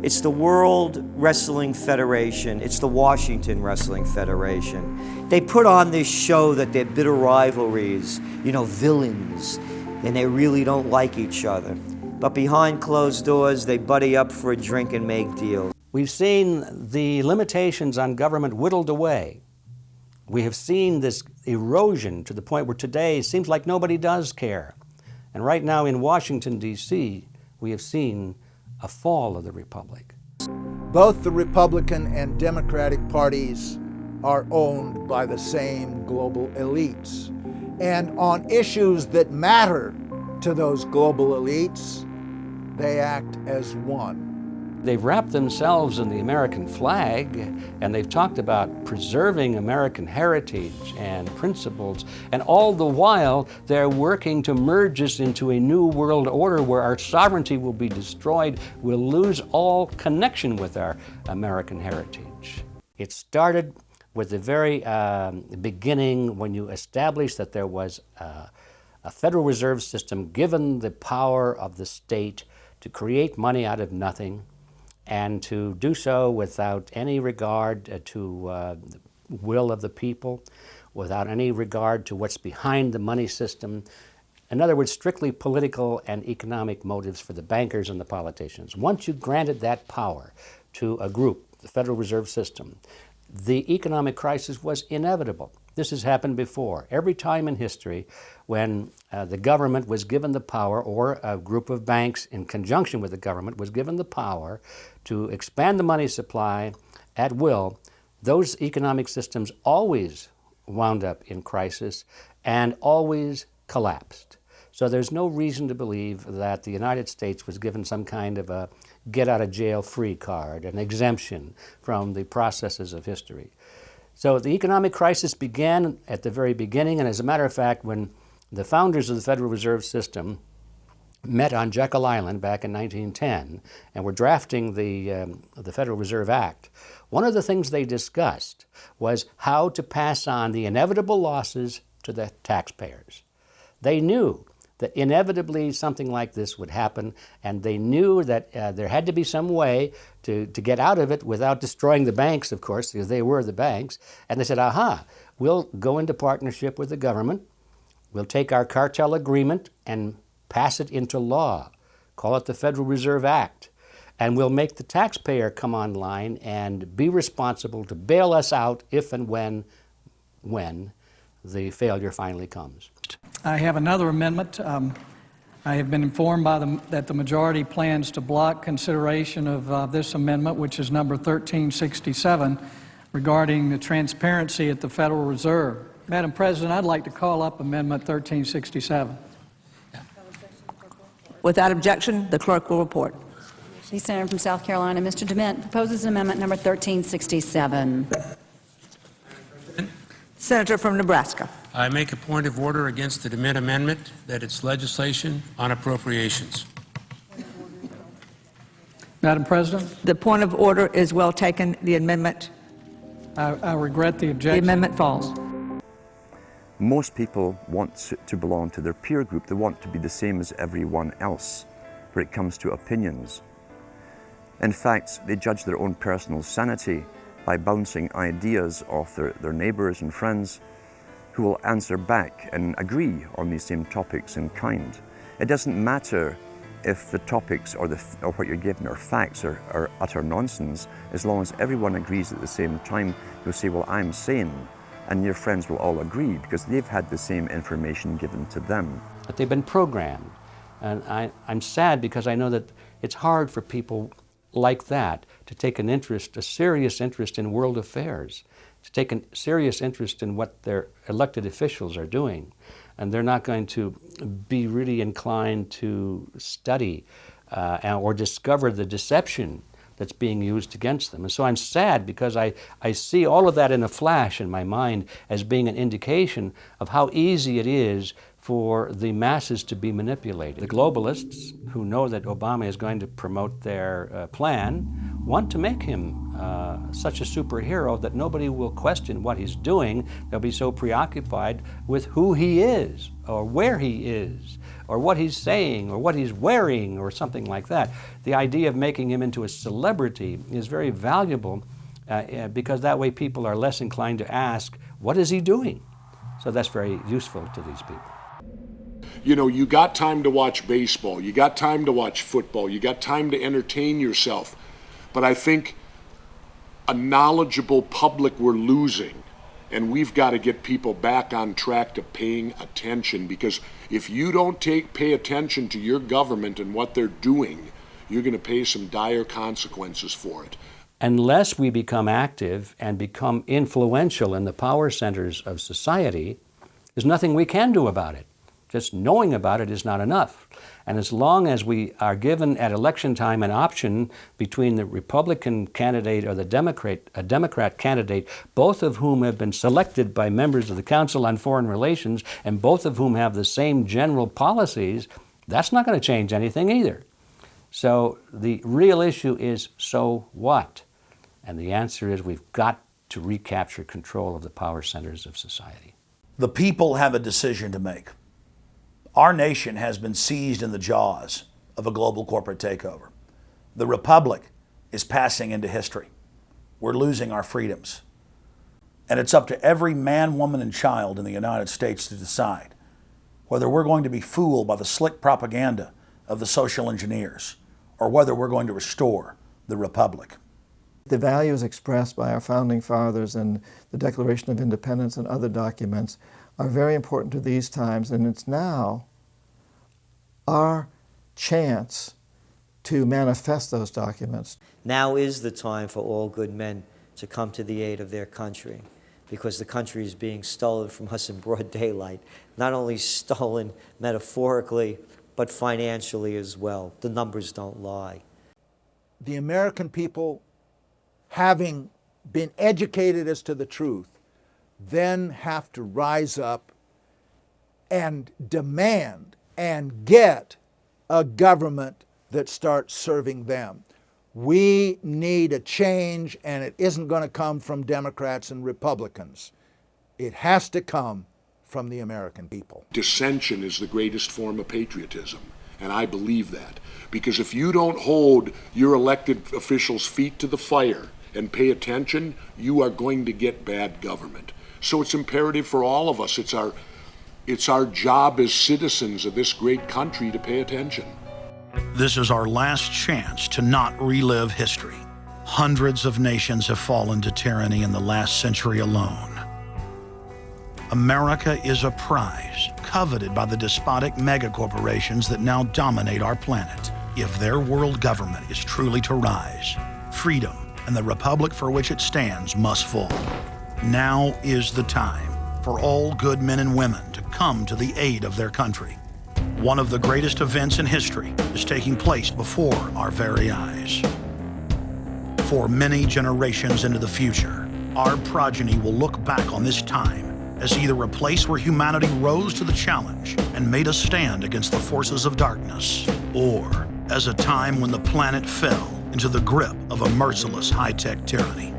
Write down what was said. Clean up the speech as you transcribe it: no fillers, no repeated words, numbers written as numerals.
It's the World Wrestling Federation. It's the Washington Wrestling Federation. They put on this show that they're bitter rivalries, villains, and they really don't like each other. But behind closed doors, they buddy up for a drink and make deals. We've seen the limitations on government whittled away. We have seen this erosion to the point where today it seems like nobody does care. And right now in Washington, D.C., we have seen a fall of the Republic. Both the Republican and Democratic parties are owned by the same global elites. And on issues that matter to those global elites, they act as one. They've wrapped themselves in the American flag, and they've talked about preserving American heritage and principles, and all the while they're working to merge us into a new world order where our sovereignty will be destroyed. We'll lose all connection with our American heritage. It started with the very beginning when you established that there was a Federal Reserve System given the power of the state to create money out of nothing, and to do so without any regard to the will of the people, without any regard to what's behind the money system. In other words, strictly political and economic motives for the bankers and the politicians. Once you granted that power to a group, the Federal Reserve System, the economic crisis was inevitable. This has happened before. Every time in history when the government was given the power, or a group of banks in conjunction with the government was given the power to expand the money supply at will, those economic systems always wound up in crisis and always collapsed. So there's no reason to believe that the United States was given some kind of a get-out-of-jail-free card, an exemption from the processes of history. So the economic crisis began at the very beginning, and as a matter of fact, when the founders of the Federal Reserve System met on Jekyll Island back in 1910 and were drafting the Federal Reserve Act, one of the things they discussed was how to pass on the inevitable losses to the taxpayers. They knew that inevitably something like this would happen, and they knew that there had to be some way to get out of it without destroying the banks, of course, because they were the banks. And they said, aha, we'll go into partnership with the government, we'll take our cartel agreement and pass it into law, call it the Federal Reserve Act, and we'll make the taxpayer come online and be responsible to bail us out if and when the failure finally comes. I have another amendment. I have been informed that the majority plans to block consideration of this amendment, which is number 1367, regarding the transparency at the Federal Reserve. Madam President, I'd like to call up Amendment 1367. Without objection, the clerk will report. The Senator from South Carolina, Mr. DeMint, proposes an amendment number 1367. Senator from Nebraska. I make a point of order against the DeMint amendment that it's legislation on appropriations. Madam President? The point of order is well taken. The amendment. I regret the objection. The amendment falls. Most people want to belong to their peer group. They want to be the same as everyone else when it comes to opinions. In fact, they judge their own personal sanity by bouncing ideas off their neighbors and friends who will answer back and agree on these same topics in kind. It doesn't matter if the topics or what you're given are facts or utter nonsense, as long as everyone agrees at the same time. You'll say, well, I'm sane, and your friends will all agree because they've had the same information given to them. But they've been programmed, and I'm sad because I know that it's hard for people like that to take an interest, a serious interest in world affairs, to take a serious interest in what their elected officials are doing. And they're not going to be really inclined to study or discover the deception that's being used against them. And so I'm sad because I see all of that in a flash in my mind as being an indication of how easy it is for the masses to be manipulated. The globalists who know that Obama is going to promote their plan want to make him such a superhero that nobody will question what he's doing. They'll be so preoccupied with who he is, or where he is, or what he's saying, or what he's wearing, or something like that. The idea of making him into a celebrity is very valuable because that way people are less inclined to ask, what is he doing? So that's very useful to these people. You know, you got time to watch baseball, you got time to watch football, you got time to entertain yourself. But I think a knowledgeable public we're losing, and we've got to get people back on track to paying attention, because if you don't pay attention to your government and what they're doing, you're going to pay some dire consequences for it. Unless we become active and become influential in the power centers of society, there's nothing we can do about it. Just knowing about it is not enough. And as long as we are given at election time an option between the Republican candidate or the Democrat candidate, both of whom have been selected by members of the Council on Foreign Relations and both of whom have the same general policies, that's not going to change anything either. So the real issue is, so what? And the answer is we've got to recapture control of the power centers of society. The people have a decision to make. Our nation has been seized in the jaws of a global corporate takeover. The republic is passing into history. We're losing our freedoms. And it's up to every man, woman, and child in the United States to decide whether we're going to be fooled by the slick propaganda of the social engineers or whether we're going to restore the republic. The values expressed by our founding fathers and the Declaration of Independence and other documents are very important to these times, and it's now our chance to manifest those documents. Now is the time for all good men to come to the aid of their country, because the country is being stolen from us in broad daylight. Not only stolen metaphorically, but financially as well. The numbers don't lie. The American people, having been educated as to the truth, then have to rise up and demand and get a government that starts serving them. We need a change, and it isn't going to come from Democrats and Republicans. It has to come from the American people. Dissension is the greatest form of patriotism, and I believe that. Because if you don't hold your elected officials' feet to the fire and pay attention, you are going to get bad government. So it's imperative for all of us. It's our job as citizens of this great country to pay attention. This is our last chance to not relive history. Hundreds of nations have fallen to tyranny in the last century alone. America is a prize coveted by the despotic megacorporations that now dominate our planet. If their world government is truly to rise, freedom and the republic for which it stands must fall. Now is the time for all good men and women to come to the aid of their country. One of the greatest events in history is taking place before our very eyes. For many generations into the future, our progeny will look back on this time as either a place where humanity rose to the challenge and made a stand against the forces of darkness, or as a time when the planet fell into the grip of a merciless high-tech tyranny.